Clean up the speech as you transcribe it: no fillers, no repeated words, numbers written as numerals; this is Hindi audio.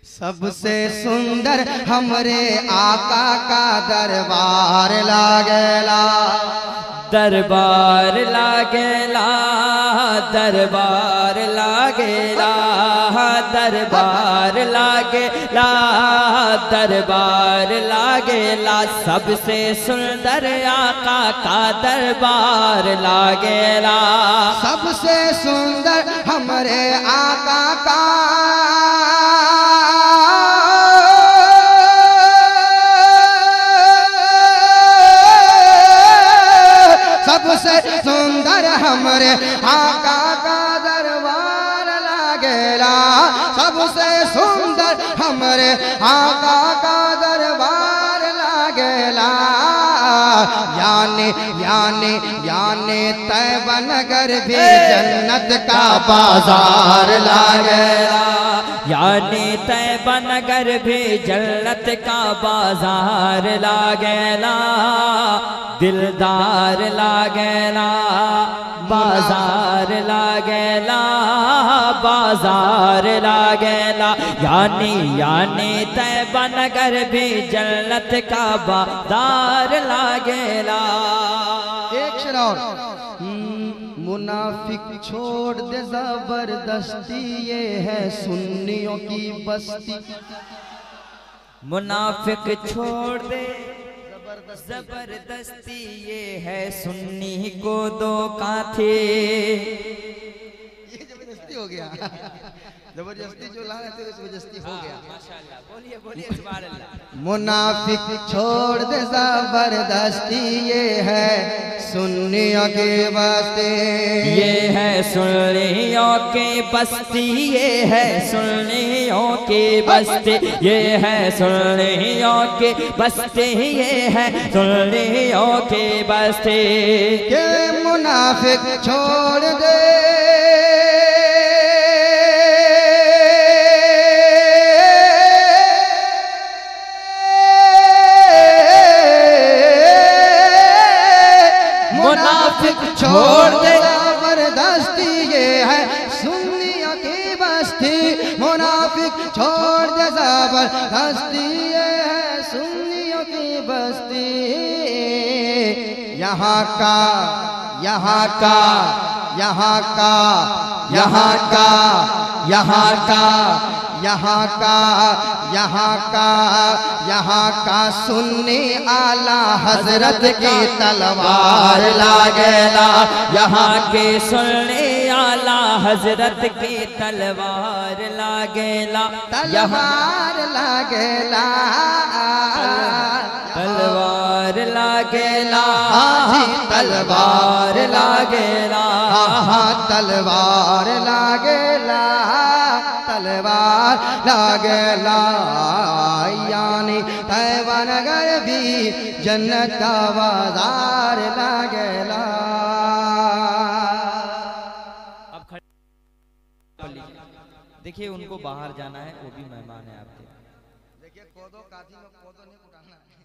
सबसे सुंदर हमरे आका का दरबार लागेला, दरबार लागेला, दरबार लागेला, दरबार लागेला, दरबार लागेला। सबसे सुंदर आका का दरबार लागेला, सबसे सुंदर हमरे आका का सबसे सुंदर हमरे आका का दरबार लागेला, सबसे सुंदर हमरे आका का दरबार लागेला। यानी यानी यानी तैयबा नगर भी जन्नत का बाजार लागेला, यानी तैयबा नगर भी जन्नत का बाजार लागेला, दिलदार लागेला, बाजार लागेला, बाजार लागेला। यानी तैयबा नगर भी जन्नत का बाजार लागेला। एक शेर और। मुनाफिक छोड़ दे जबरदस्ती, ये है सुन्नियों की बस्ती। मुनाफिक छोड़ दे जबरदस्ती, ये है सुन्नी को दो कांथे। ये जबरदस्ती हो गया, जबरदस्ती जो ला रहे थे जबरदस्ती हो गया। माशाअल्लाह, बोलिए बोलिए सुभान अल्लाह। मुनाफिक छोड़ दे जबरदस्ती, ये है सुन्नियों की बस्ती, ये है सुन्नियों की बस्ती, ये है सुन्नियों की बस्ती, ये है सुन्नियों की बस्ती, ये है सुन्नियों की बस्ती। के मुनाफिक छोड़ दे छोड़ दे जबरदस्ती, ये है सुन्नियों की बस्ती। मुनाफिक छोड़ दे जबरदस्ती, ये है सुन्नियों की बस्ती। यहाँ का यहाँ का यहाँ का यहाँ का यहाँ का यहाँ का यहाँ का यहाँ का सुन्नी आला हजरत की तलवार लागेला, यहाँ के सुन्नी आला हजरत की तलवार लागेला, तलवार लागेला, तलवार लागेला, तलवार लागेला, तलवार लागेला, तलवार लागेला। यानी तैयबा नगर भी जन्नत का बाजार लागेला। अब देखिए उनको बाहर जाना है, वो भी मेहमान है आपके। देखिए कोदो काठी में कोदो नहीं उठाना है।